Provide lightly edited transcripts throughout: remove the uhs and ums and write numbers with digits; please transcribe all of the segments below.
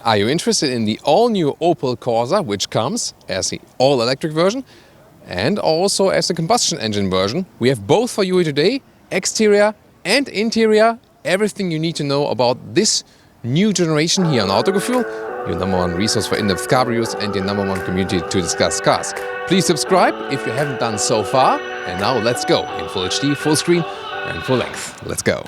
Are you interested in the all-new Opel Corsa, which comes as the all-electric version and also as the combustion engine version? We have both for you today, exterior and interior, everything you need to know about this new generation here on Autogefühl, your #1 resource for in-depth car reviews and your #1 community to discuss cars. Please subscribe if you haven't done so far. And now let's go in full HD, full screen and full length. Let's go.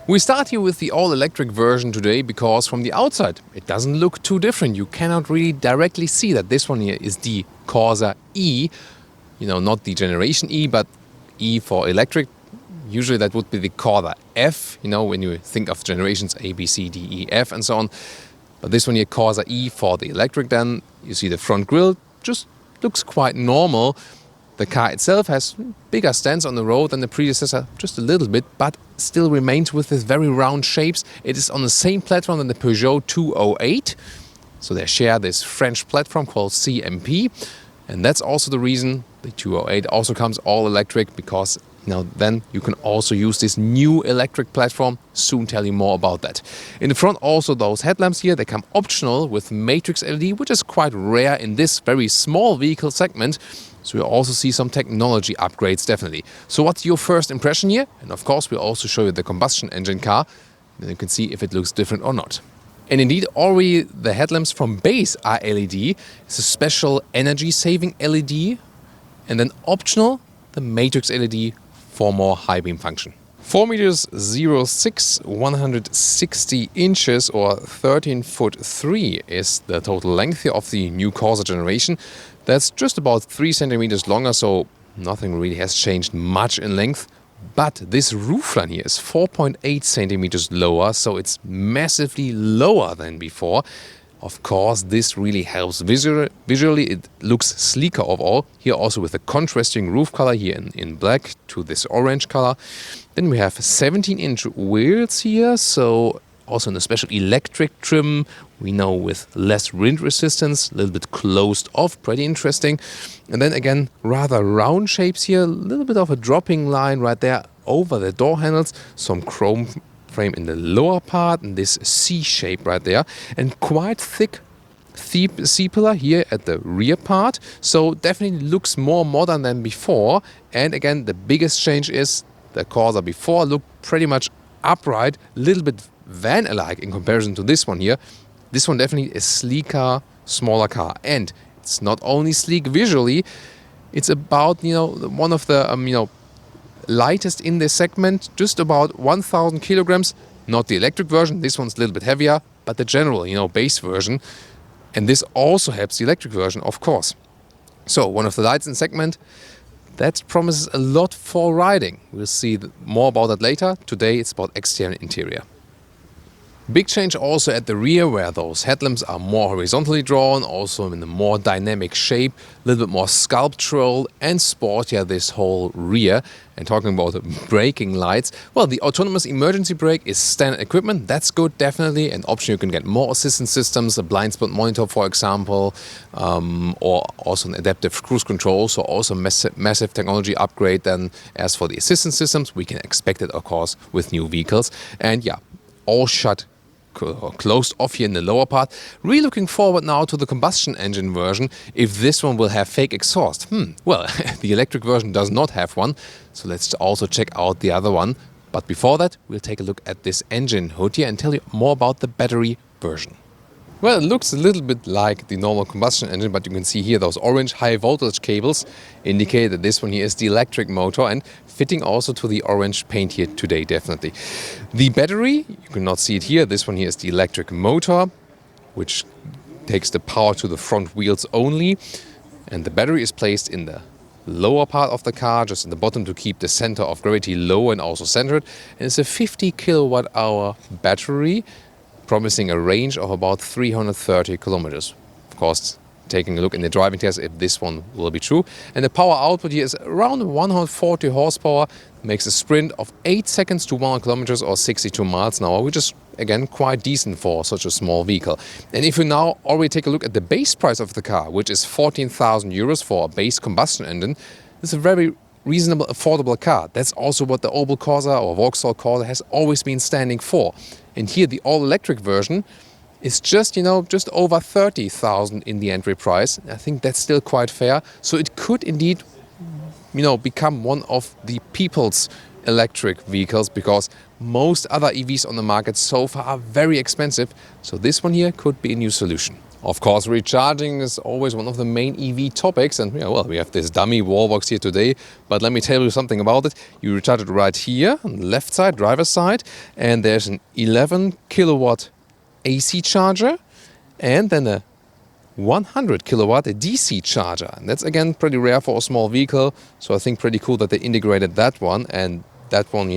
We start here with the all-electric version today because from the outside it doesn't look too different. You cannot really directly see that this one here is the Corsa-e, not the generation E, but E for electric. Usually that would be the Corsa F, when you think of generations A, B, C, D, E, F and so on. But this one here, Corsa-e for the electric, then you see the front grille just looks quite normal. The car itself has bigger stance on the road than the predecessor, just a little bit, but still remains with these very round shapes. It is on the same platform than the Peugeot 208. So they share this French platform called CMP. And that's also the reason the 208 also comes all electric, because then you can also use this new electric platform. Soon tell you more about that. In the front also those headlamps here, they come optional with matrix LED, which is quite rare in this very small vehicle segment. So you'll also see some technology upgrades, definitely. So what's your first impression here? And of course, we'll also show you the combustion engine car. Then you can see if it looks different or not. And indeed, already the headlamps from base are LED. It's a special energy-saving LED. And then optional, the matrix LED for more high beam function. 4 meters 06, 160 inches or 13 foot 3 is the total length here of the new Corsa generation. That's just about 3 centimeters longer, so nothing really has changed much in length. But this roofline here is 4.8 centimeters lower, so it's massively lower than before. Of course, this really helps visually. It looks sleeker overall. Here also with the contrasting roof color here in black to this orange color. Then we have 17-inch wheels here, so also in a special electric trim. We know with less wind resistance, a little bit closed off, pretty interesting. And then again, rather round shapes here, a little bit of a dropping line right there over the door handles, some chrome frame in the lower part and this C shape right there, and quite thick C-pillar here at the rear part. So definitely looks more modern than before. And again, the biggest change is the Corsa before looked pretty much upright, a little bit van-alike in comparison to this one here. This one definitely is sleeker, smaller car. And it's not only sleek visually, it's about, one of the, lightest in this segment, just about 1,000 kilograms. Not the electric version, this one's a little bit heavier, but the general, base version. And this also helps the electric version, of course. So one of the lights in segment, that promises a lot for riding. We'll see more about that later. Today it's about exterior and interior. Big change also at the rear, where those headlamps are more horizontally drawn, also in a more dynamic shape, a little bit more sculptural and sportier this whole rear. And talking about braking lights, well, the autonomous emergency brake is standard equipment. That's good, definitely. An option, you can get more assistance systems, a blind spot monitor, for example, or also an adaptive cruise control. So also massive technology upgrade. Then as for the assistance systems, we can expect it, of course, with new vehicles. And yeah, all shut closed off here in the lower part. Really looking forward now to the combustion engine version, if this one will have fake exhaust. Well, the electric version does not have one, so let's also check out the other one. But before that, we'll take a look at this engine hood here and tell you more about the battery version. Well, it looks a little bit like the normal combustion engine, but you can see here those orange high voltage cables indicate that this one here is the electric motor, and fitting also to the orange paint here today, definitely. The battery, you cannot see it here, this one here is the electric motor, which takes the power to the front wheels only, and the battery is placed in the lower part of the car, just in the bottom, to keep the center of gravity low and also centered. And it's a 50 kilowatt hour battery, promising a range of about 330 kilometers. Of course, taking a look in the driving test if this one will be true. And the power output here is around 140 horsepower, makes a sprint of 8 seconds to 100 kilometers or 62 miles an hour, which is again quite decent for such a small vehicle. And if you now already take a look at the base price of the car, which is 14,000 euros for a base combustion engine, it's a very reasonable, affordable car. That's also what the Opel Corsa or Vauxhall Corsa has always been standing for. And here the all-electric version is just over 30,000 in the entry price. I think that's still quite fair. So it could indeed, become one of the people's electric vehicles, because most other EVs on the market so far are very expensive. So this one here could be a new solution. Of course, recharging is always one of the main EV topics, and we have this dummy wall box here today, but let me tell you something about it. You recharge it right here on the left side, driver's side, and there's an 11 kilowatt AC charger and then a 100 kilowatt DC charger. And that's again pretty rare for a small vehicle, so I think pretty cool that they integrated that one, and that one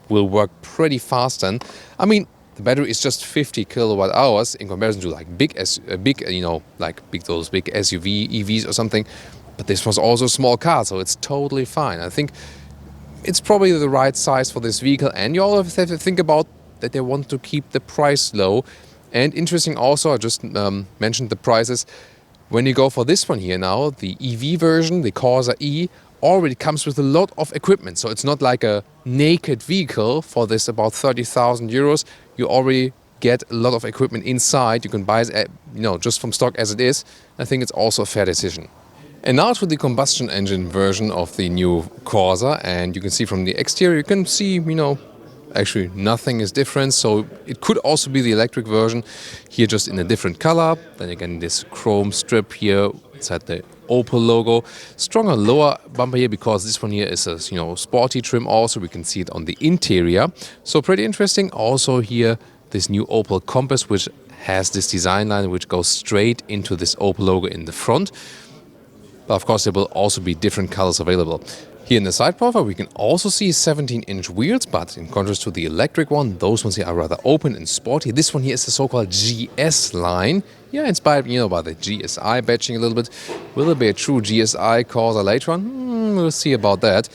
will work pretty fast. And I mean, the battery is just 50 kilowatt hours in comparison to like big those big SUV EVs or something, but this was also a small car, so it's totally fine. I think it's probably the right size for this vehicle, and you always have to think about that they want to keep the price low. And interesting also, I just mentioned the prices. When you go for this one here now, the EV version, the Corsa-e, already comes with a lot of equipment. So it's not like a naked vehicle for this about 30,000 euros. You already get a lot of equipment inside. You can buy it, just from stock as it is. I think it's also a fair decision. And now to the combustion engine version of the new Corsa. And you can see from the exterior, you can see, actually nothing is different, so it could also be the electric version here, just in a different color. Then again, this chrome strip here inside the Opel logo, stronger lower bumper here, because this one here is a sporty trim. Also we can see it on the interior, so pretty interesting. Also here this new Opel Compass, which has this design line which goes straight into this Opel logo in the front, but of course there will also be different colors available. Here in the side profile we can also see 17-inch wheels, but in contrast to the electric one, those ones here are rather open and sporty. This one here is the so-called GS-Line. Yeah, inspired by the GSI badging a little bit. Will there be a true GSI Corsa later on? We'll see about that.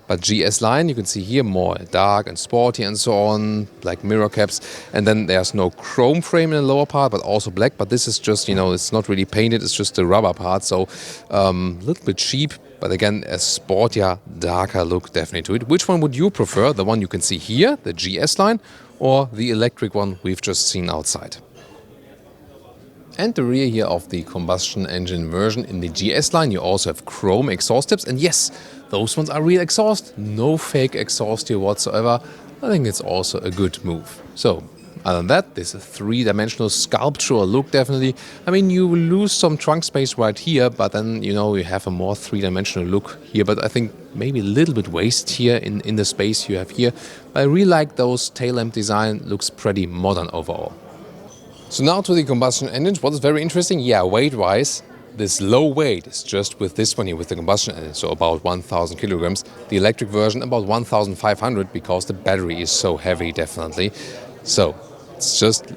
But GS-Line, you can see here, more dark and sporty and so on, black mirror caps. And then there's no chrome frame in the lower part, but also black. But this is just, it's not really painted, it's just the rubber part. So a little bit cheap. But again, a sportier, darker look definitely to it. Which one would you prefer? The one you can see here, the GS-Line, or the electric one we've just seen outside? And the rear here of the combustion engine version in the GS-Line, you also have chrome exhaust tips. And yes, those ones are real exhaust. No fake exhaust here whatsoever. I think it's also a good move. So, other than that, this is a three-dimensional sculptural look, definitely. I mean, you will lose some trunk space right here, but then, you have a more three-dimensional look here. But I think maybe a little bit waste here in the space you have here. I really like those tail lamp design. Looks pretty modern overall. So now to the combustion engines. What is very interesting, weight-wise, this low weight is just with this one here, with the combustion engine, so about 1,000 kilograms. The electric version about 1,500, because the battery is so heavy, definitely. So it's just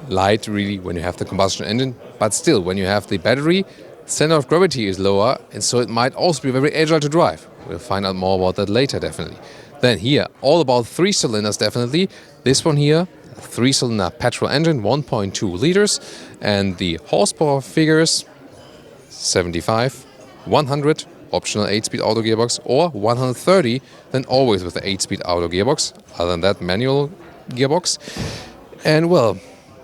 light really when you have the combustion engine, but still when you have the battery, center of gravity is lower, and so it might also be very agile to drive. We'll find out more about that later, definitely. Then here, all about 3 cylinders, definitely. This one here, a 3-cylinder petrol engine, 1.2 liters, and the horsepower figures 75, 100, optional 8-speed auto gearbox, or 130, then always with the 8-speed auto gearbox. Other than that, manual gearbox. And well,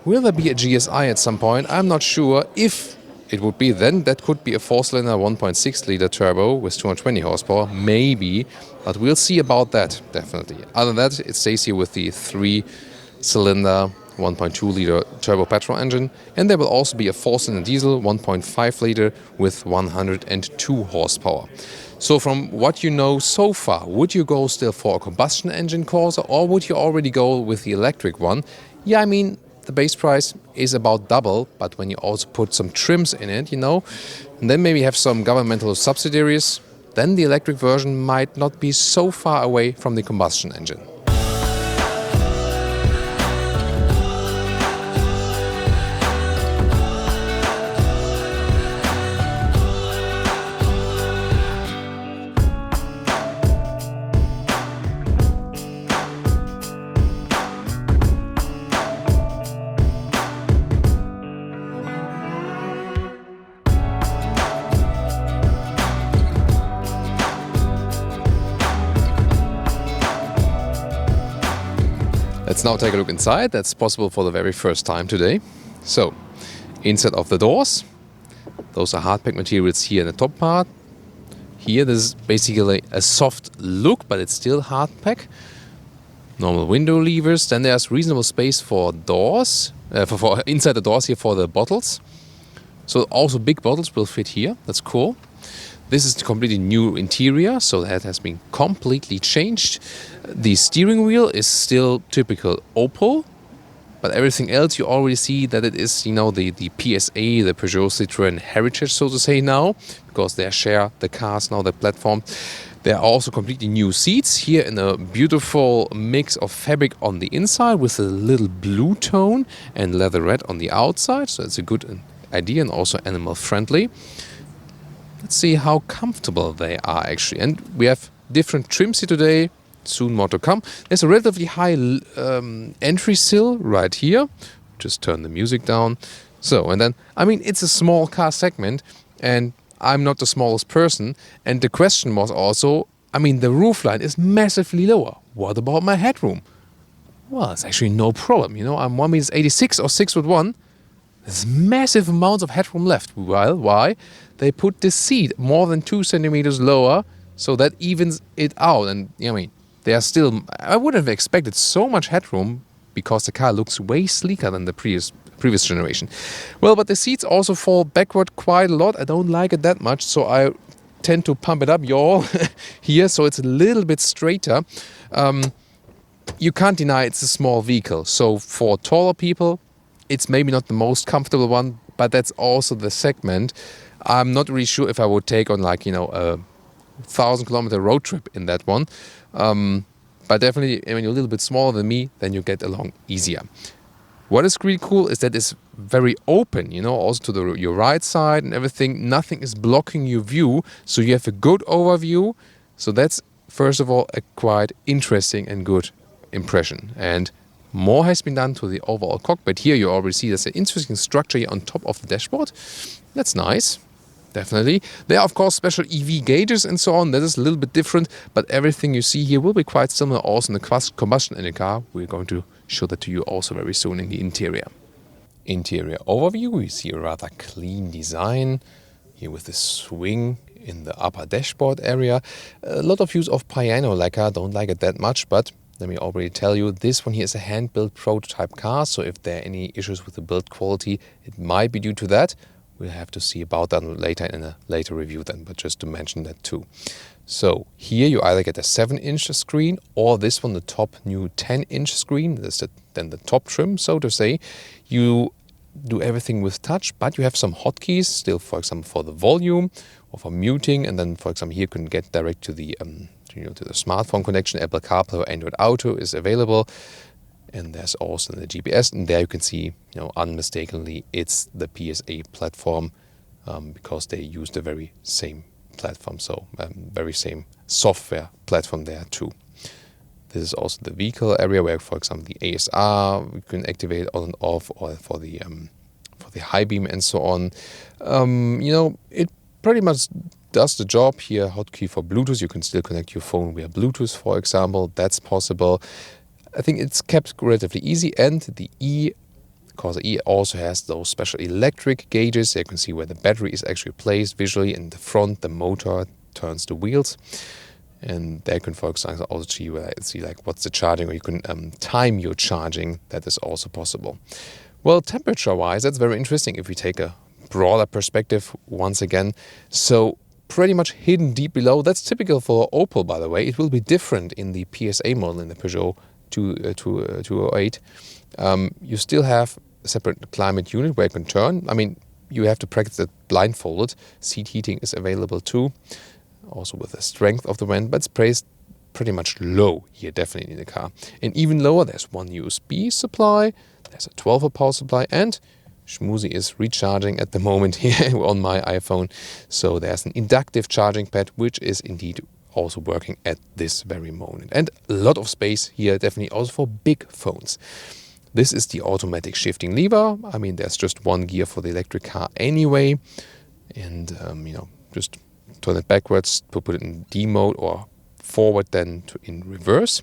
will there be a GSI at some point? I'm not sure. If it would be, then that could be a 4-cylinder 1.6 liter turbo with 220 horsepower, maybe, but we'll see about that, definitely. Other than that, it stays here with the 3-cylinder 1.2 liter turbo petrol engine, and there will also be a 4-cylinder diesel 1.5 liter with 102 horsepower. So from what you know so far, would you go still for a combustion engine Corsa, or would you already go with the electric one? Yeah, I mean, the base price is about double, but when you also put some trims in it, and then maybe have some governmental subsidies, then the electric version might not be so far away from the combustion engine. Let's now take a look inside. That's possible for the very first time today. So, inside of the doors, those are hard pack materials here in the top part. Here, this is basically a soft look, but it's still hard pack. Normal window levers. Then there's reasonable space for doors, for inside the doors here for the bottles. So also big bottles will fit here. That's cool. This is the completely new interior, so that has been completely changed. The steering wheel is still typical Opel, but everything else you already see that it is, the PSA, the Peugeot Citroën heritage, so to say now, because they share the cars now, the platform. There are also completely new seats here in a beautiful mix of fabric on the inside with a little blue tone and leatherette on the outside, so it's a good idea and also animal friendly. Let's see how comfortable they are actually. And we have different trims here today, soon more to come. There's a relatively high entry sill right here. Just turn the music down. So, and then, it's a small car segment and I'm not the smallest person. And the question was also, the roofline is massively lower. What about my headroom? Well, it's actually no problem. I'm 1.86 m or 6'1". There's massive amounts of headroom left. Well, why? They put the seat more than 2 centimeters lower, so that evens it out. And they are still. I wouldn't have expected so much headroom because the car looks way sleeker than the previous generation. Well, but the seats also fall backward quite a lot. I don't like it that much, so I tend to pump it up, y'all, here, so it's a little bit straighter. You can't deny it's a small vehicle. So for taller people, it's maybe not the most comfortable one, but that's also the segment. I'm not really sure if I would take on a 1,000-kilometer road trip in that one. But definitely, when you're a little bit smaller than me, then you get along easier. What is really cool is that it's very open, also to your right side and everything. Nothing is blocking your view, so you have a good overview. So that's, first of all, a quite interesting and good impression. And more has been done to the overall cockpit. Here you already see there's an interesting structure here on top of the dashboard. That's nice, definitely. There are, of course, special EV gauges and so on. That is a little bit different, but everything you see here will be quite similar also in the combustion engine car. We're going to show that to you also very soon in the interior. Interior overview, we see a rather clean design here with the swing in the upper dashboard area. A lot of use of piano lacquer, don't like it that much, but let me already tell you, this one here is a hand-built prototype car, so if there are any issues with the build quality, it might be due to that. We'll have to see about that later in a later review then, but just to mention that too. So here you either get a 7-inch screen or this one, the top new 10-inch screen. That's then the top trim, so to say. You do everything with touch, but you have some hotkeys still, for example, for the volume or for muting, and then, for example, here you can get direct to the to the smartphone connection. Apple CarPlay or Android Auto is available, and there's also the GPS, and there you can see, unmistakably it's the PSA platform, because they use the very same platform, so very same software platform there too. This is also the vehicle area where, for example, the ASR we can activate on and off, or for the high beam and so on. It pretty much does the job here. Hotkey for Bluetooth, you can still connect your phone via Bluetooth, for example. That's possible. I think it's kept relatively easy, and the Corsa-e also has those special electric gauges. You can see where the battery is actually placed visually in the front. The motor turns the wheels, and there you can, for example, also see what's the charging, or you can time your charging. That is also possible. Well, temperature-wise, that's very interesting if we take a broader perspective once again. So pretty much hidden deep below. That's typical for Opel, by the way. It will be different in the PSA model in the Peugeot 208. You still have a separate climate unit where you can turn. I mean, you have to practice it blindfolded. Seat heating is available too, also with the strength of the wind, but it's priced pretty much low here, definitely in the car. And even lower, there's one USB supply, there's a 12-volt power supply, and Schmoozy is recharging at the moment here on my iPhone. So there's an inductive charging pad, which is indeed also working at this very moment. And a lot of space here, definitely also for big phones. This is the automatic shifting lever. I mean, there's just one gear for the electric car anyway. And, just turn it backwards to put it in D mode, or forward then to in reverse.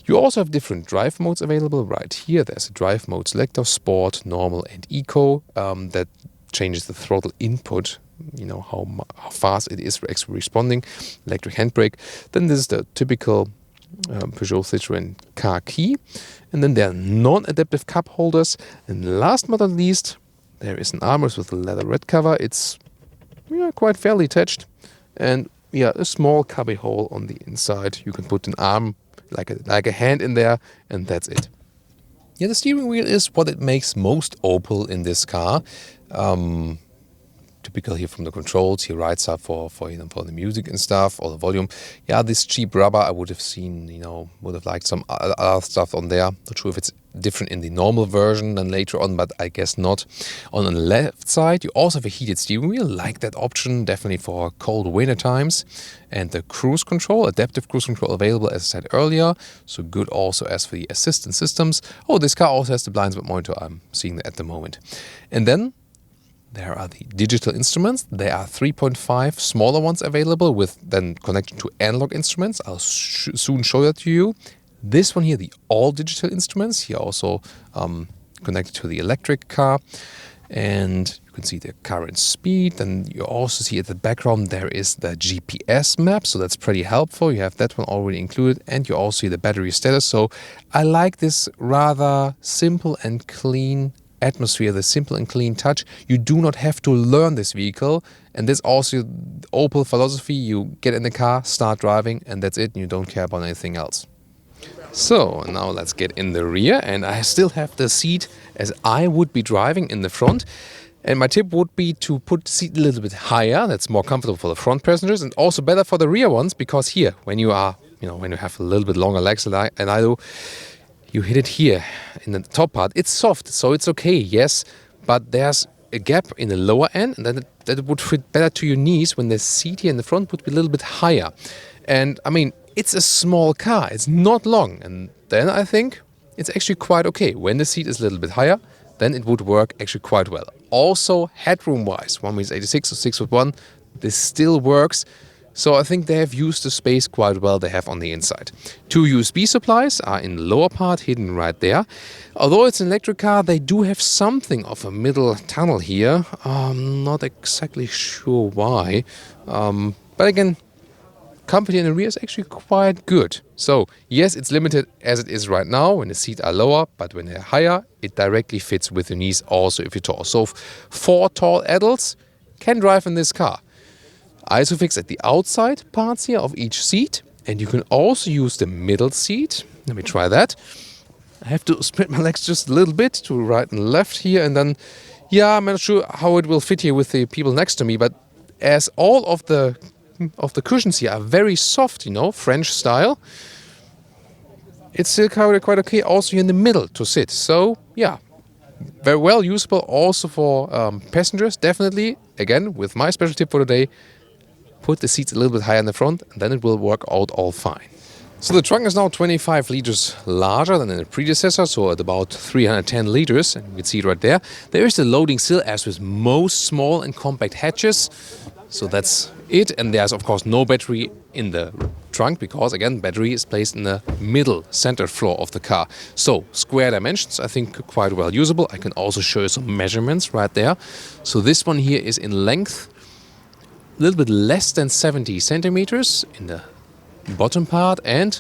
You also have different drive modes available right here. There's a drive mode selector, Sport, Normal and Eco, that changes the throttle input, how fast it is actually responding, electric handbrake. Then this is the typical Peugeot Citroën car key. And then there are non-adaptive cup holders. And last but not least, there is an armrest with a leather red cover. It's quite fairly attached. And a small cubby hole on the inside. You can put an arm, like a hand in there, and that's it. Yeah, the steering wheel is what it makes most Opel in this car. Typical here from the controls. Here right side for the music and stuff, or the volume. Yeah, this cheap rubber I would have seen, would have liked some other stuff on there. Not sure if it's different in the normal version than later on, but I guess not. On the left side, you also have a heated steering wheel, like that option, definitely for cold winter times. And the cruise control, adaptive cruise control available, as I said earlier. So good also as for the assistant systems. Oh, this car also has the blind spot monitor. I'm seeing that at the moment. And then there are the digital instruments. There are 3.5 smaller ones available with then connection to analog instruments. I'll soon show that to you. This one here, the all digital instruments, here also connected to the electric car. And you can see the current speed. Then you also see at the background there is the GPS map. So that's pretty helpful. You have that one already included. And you also see the battery status. So I like this rather simple and clean atmosphere, the simple and clean touch. You do not have to learn this vehicle, and this also the Opel philosophy. You get in the car, start driving, and that's it, and you don't care about anything else. So now let's get in the rear, and I still have the seat as I would be driving in the front. And my tip would be to put the seat a little bit higher. That's more comfortable for the front passengers and also better for the rear ones, because here, when you are, when you have a little bit longer legs than I do, you hit it here in the top part. It's soft, so it's okay, yes, but there's a gap in the lower end, and then that would fit better to your knees when the seat here in the front would be a little bit higher. And I mean, it's a small car, it's not long, and then I think it's actually quite okay. When the seat is a little bit higher, then it would work actually quite well. Also, headroom-wise, 1.86 or 6'1", this still works. So I think they have used the space quite well they have on the inside. 2 USB supplies are in the lower part, hidden right there. Although it's an electric car, they do have something of a middle tunnel here. I'm not exactly sure why. But again, company in the rear is actually quite good. So yes, it's limited as it is right now when the seats are lower, but when they're higher, it directly fits with your knees also if you're tall. So 4 tall adults can drive in this car. Isofix at the outside parts here of each seat, and you can also use the middle seat. Let me try that. I have to spread my legs just a little bit to right and left here, and then, I'm not sure how it will fit here with the people next to me, but as all of the cushions here are very soft, French style, it's still quite okay also here in the middle to sit. So, very well usable also for passengers, definitely. Again, with my special tip for today, put the seats a little bit higher in the front, and then it will work out all fine. So the trunk is now 25 liters larger than in the predecessor, so at about 310 liters, and you can see it right there. There is the loading sill as with most small and compact hatches, so that's it. And there's of course no battery in the trunk because, again, battery is placed in the middle center floor of the car. So square dimensions, I think quite well usable. I can also show you some measurements right there. So this one here is in length a little bit less than 70 centimeters in the bottom part, and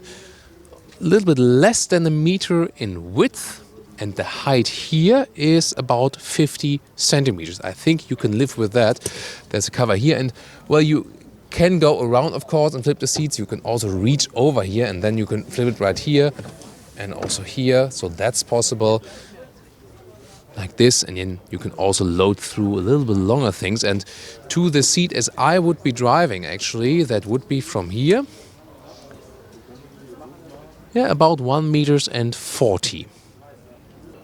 a little bit less than a meter in width, and the height here is about 50 centimeters. I think you can live with that. There's a cover here, and well, you can go around, of course, and flip the seats. You can also reach over here, and then you can flip it right here. and also here, so that's possible. Like this, and then you can also load through a little bit longer things. And to the seat as I would be driving, actually, that would be from here. Yeah, about 1.40 meters.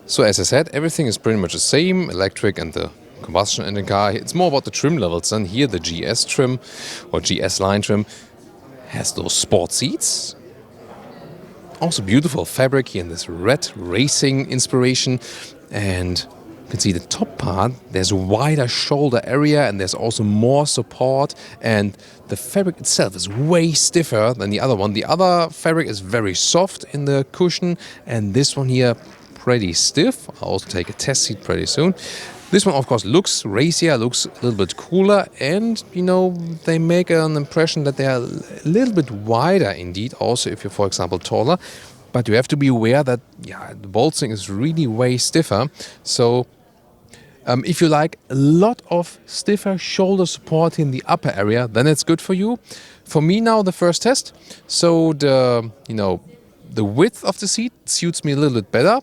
So as I said, everything is pretty much the same, electric and the combustion engine car. It's more about the trim levels. And here the GS trim or GS-Line trim has those sport seats. Also beautiful fabric here in this red racing inspiration. And you can see the top part, there's a wider shoulder area and there's also more support. And the fabric itself is way stiffer than the other one. The other fabric is very soft in the cushion, and this one here pretty stiff. I'll also take a test seat pretty soon. This one, of course, looks racier, looks a little bit cooler, and, you know, they make an impression that they are a little bit wider indeed, also if you're, for example, taller. But you have to be aware that, yeah, the bolstering is really way stiffer. So if you like a lot of stiffer shoulder support in the upper area, then it's good for you. For me now, the first test, so the width of the seat suits me a little bit better.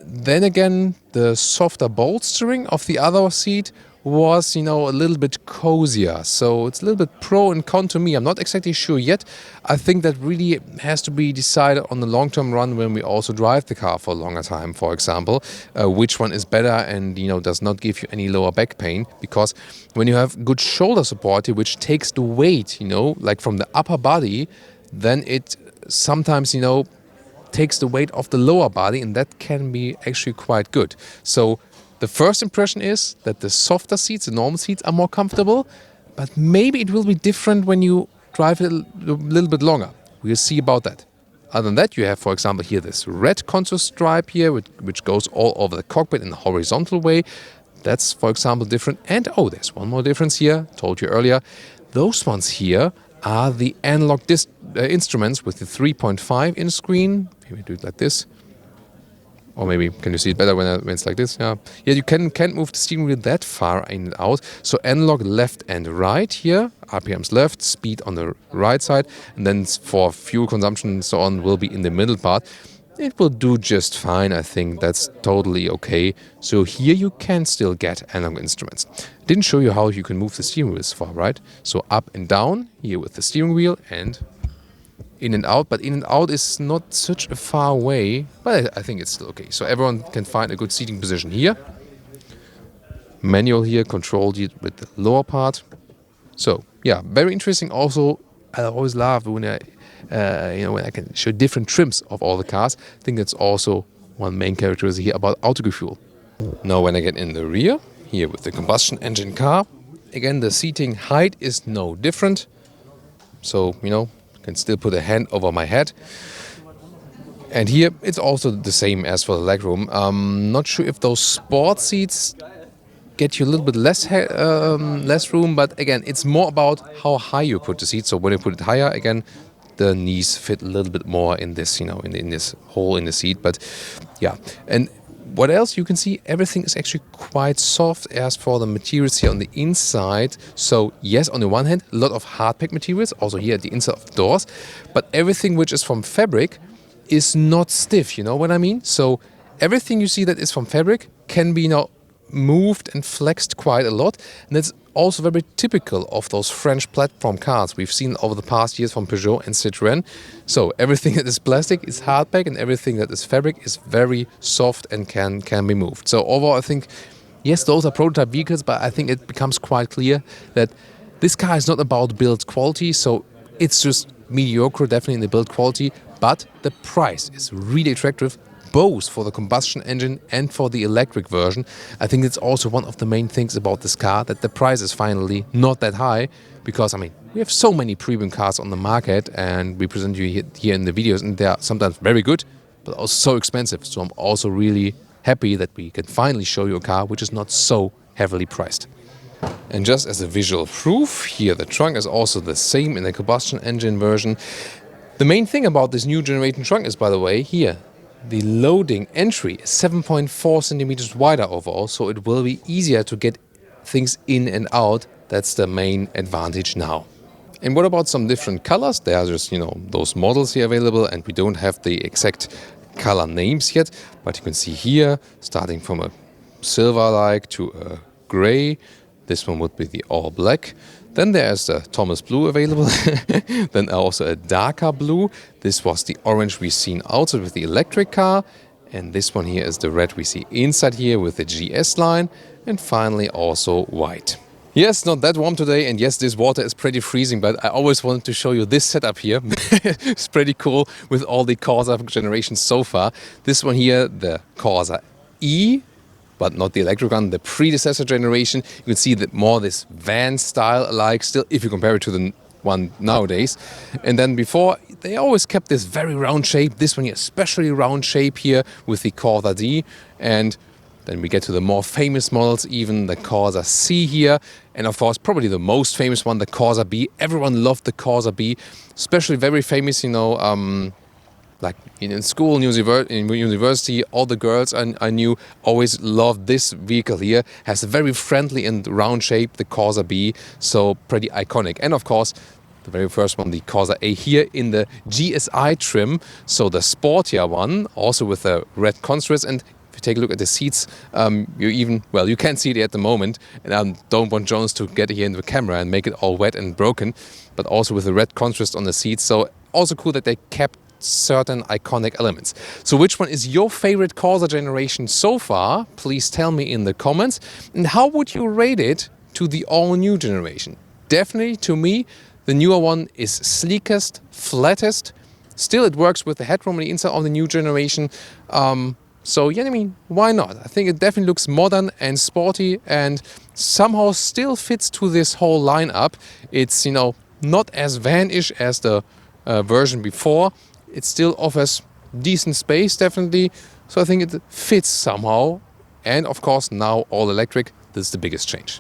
Then again, the softer bolstering of the other seat was, a little bit cozier. So it's a little bit pro and con to me. I'm not exactly sure yet. I think that really has to be decided on the long-term run when we also drive the car for a longer time, for example, which one is better and, does not give you any lower back pain. Because when you have good shoulder support, which takes the weight, like from the upper body, then it sometimes, takes the weight off the lower body, and that can be actually quite good. So the first impression is that the softer seats, the normal seats, are more comfortable, but maybe it will be different when you drive it a little bit longer. We'll see about that. Other than that, you have, for example, here this red contour stripe here, which goes all over the cockpit in a horizontal way. That's, for example, different. And, there's one more difference here, told you earlier. Those ones here are the analog instruments with the 3.5-inch screen. Maybe do it like this. Or maybe, can you see it better when it's like this? Yeah, you can't move the steering wheel that far in and out. So analog left and right here, RPMs left, speed on the right side, and then for fuel consumption and so on will be in the middle part. It will do just fine, I think. That's totally okay. So here you can still get analog instruments. Didn't show you how you can move the steering wheel as far, right? So up and down here with the steering wheel and in and out. But in and out is not such a far way, but I think it's still okay. So everyone can find a good seating position here. Manual here, controlled with the lower part. So yeah, very interesting. Also, I always love when when I can show different trims of all the cars. I think that's also one main characteristic here about Autogefühl. Now when I get in the rear, here with the combustion engine car, again the seating height is no different. So, I can still put a hand over my head. And here it's also the same as for the legroom. Not sure if those sport seats get you a little bit less room, but again, it's more about how high you put the seat. So when you put it higher, again, the knees fit a little bit more in this, in this hole in the seat. But yeah, and what else? You can see everything is actually quite soft as for the materials here on the inside. So yes, on the one hand, a lot of hard pack materials, also here at the inside of the doors, but everything which is from fabric is not stiff, you know what I mean? So everything you see that is from fabric can be moved and flexed quite a lot, and that's also very typical of those French platform cars we've seen over the past years from Peugeot and Citroën. So everything that is plastic is hardback, and everything that is fabric is very soft and can be moved. So overall, I think, yes, those are prototype vehicles, but I think it becomes quite clear that this car is not about build quality, so it's just mediocre, definitely in the build quality, but the price is really attractive, both for the combustion engine and for the electric version. I think it's also one of the main things about this car, that the price is finally not that high, because, we have so many premium cars on the market, and we present you here in the videos, and they are sometimes very good, but also so expensive. So I'm also really happy that we can finally show you a car which is not so heavily priced. And just as a visual proof, here the trunk is also the same in the combustion engine version. The main thing about this new generation trunk is, by the way, here, the loading entry is 7.4 centimeters wider overall, so it will be easier to get things in and out. That's the main advantage now. And what about some different colors? There are just, those models here available, and we don't have the exact color names yet, but you can see here, starting from a silver-like to a gray. This one would be the all black. Then there's the Thomas Blue available. Then also a darker blue. This was the orange we've seen outside with the electric car. And this one here is the red we see inside here with the GS-Line. And finally also white. Yes, not that warm today, and yes, this water is pretty freezing, but I always wanted to show you this setup here. It's pretty cool with all the Corsa generations so far. This one here, the Corsa-e, but not the electric one, the predecessor generation. You can see that more this van style alike still, if you compare it to the one nowadays. And then before, they always kept this very round shape. This one here, especially round shape here with the Corsa D. And then we get to the more famous models, even the Corsa C here. And of course, probably the most famous one, the Corsa B. Everyone loved the Corsa B, especially very famous, you know, like in school, in university, all the girls I knew always loved this vehicle here. Has a very friendly and round shape, the Corsa B, so pretty iconic. And of course, the very first one, the Corsa-e here in the GSI trim, so the sportier one, also with the red constructs. And if you take a look at the seats, you can't see it at the moment, and I don't want Jones to get here into the camera and make it all wet and broken, but also with the red contrast on the seats. So also cool that they kept certain iconic elements. So which one is your favorite Corsa generation so far? Please tell me in the comments. And how would you rate it to the all-new generation? Definitely, to me, the newer one is sleekest, flattest. Still, it works with the headroom on the inside of the new generation. So yeah, I mean, why not? I think it definitely looks modern and sporty and somehow still fits to this whole lineup. It's, you know, not as van-ish as the version before. It still offers decent space, definitely. So I think it fits somehow. And of course, now all electric. This is the biggest change.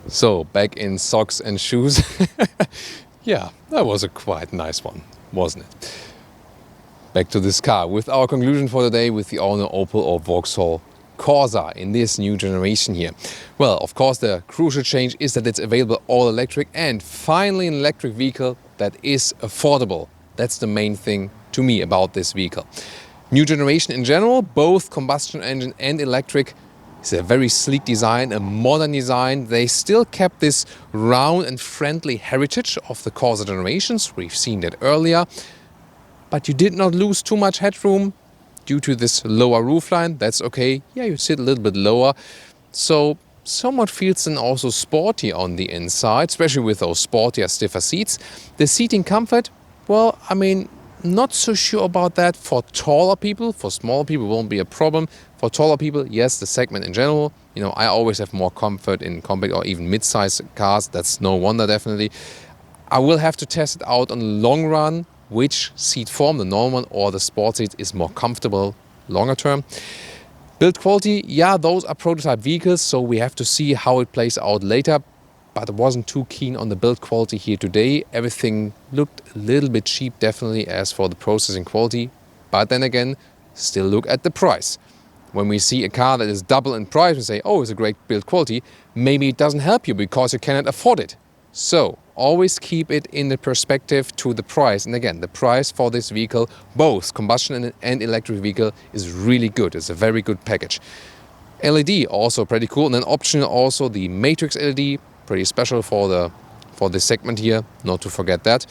So back in socks and shoes. Yeah, that was a quite nice one, wasn't it? Back to this car with our conclusion for the day with the all-new Opel or Vauxhall Corsa in this new generation here. Well, of course, the crucial change is that it's available all electric and finally an electric vehicle that is affordable. That's the main thing to me about this vehicle. New generation in general, both combustion engine and electric. It's a very sleek design, a modern design. They still kept this round and friendly heritage of the Corsa generations. We've seen that earlier. But you did not lose too much headroom due to this lower roofline. That's okay. Yeah, you sit a little bit lower. So somewhat feels then also sporty on the inside, especially with those sportier, stiffer seats. The seating comfort, well, I mean, not so sure about that for taller people. For smaller people, won't be a problem. For taller people, yes, the segment in general. You know, I always have more comfort in compact or even mid-size cars. That's no wonder, definitely. I will have to test it out on the long run, which seat form, the normal one or the sport seat, is more comfortable longer term. Build quality, yeah, those are prototype vehicles, so we have to see how it plays out later. But I wasn't too keen on the build quality here today. Everything looked a little bit cheap, definitely, as for the processing quality. But then again, still look at the price. When we see a car that is double in price and say, oh, it's a great build quality, maybe it doesn't help you because you cannot afford it. So always keep it in the perspective to the price. And again, the price for this vehicle, both combustion and electric vehicle, is really good. It's a very good package. LED also pretty cool. And then optional also the Matrix LED, pretty special for this segment here, not to forget that.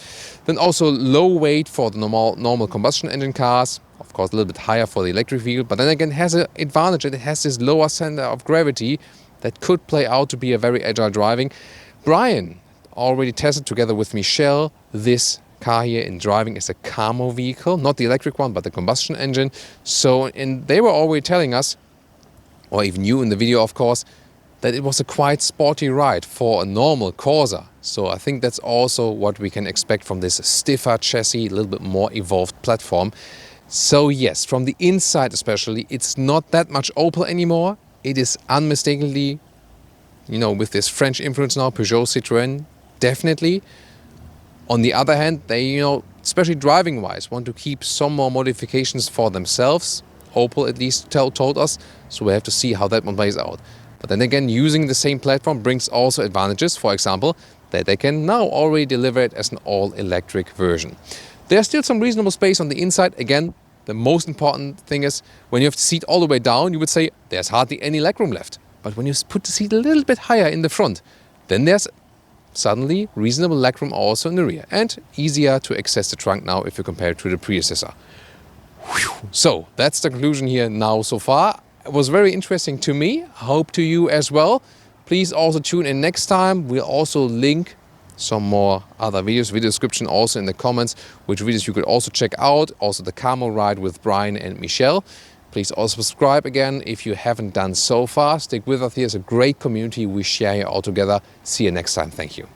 Then also low weight for the normal combustion engine cars. Of course, a little bit higher for the electric vehicle, but then again has an advantage. It has this lower center of gravity that could play out to be a very agile driving. Brian already tested together with Michelle this car here in driving as a camo vehicle, not the electric one, but the combustion engine. So, and they were already telling us, or even you in the video, of course, that it was a quite sporty ride for a normal Corsa. So I think that's also what we can expect from this stiffer chassis, a little bit more evolved platform. So yes, from the inside especially, it's not that much Opel anymore. It is unmistakably, you know, with this French influence now, Peugeot, Citroën, definitely. On the other hand, they, you know, especially driving-wise, want to keep some more modifications for themselves. Opel at least told us, so we have to see how that one plays out. But then again, using the same platform brings also advantages. For example, that they can now already deliver it as an all-electric version. There's still some reasonable space on the inside. Again, the most important thing is when you have the seat all the way down, you would say there's hardly any legroom left. But when you put the seat a little bit higher in the front, then there's suddenly reasonable legroom also in the rear and easier to access the trunk now if you compare it to the predecessor. Whew. So that's the conclusion here now so far. It was very interesting to me. I hope to you as well. Please also tune in next time. We'll also link some more other videos, video description also in the comments, which videos you could also check out. Also the Camo ride with Brian and Michelle. Please also subscribe again if you haven't done so far. Stick with us. Here's a great community we share here all together. See you next time. Thank you.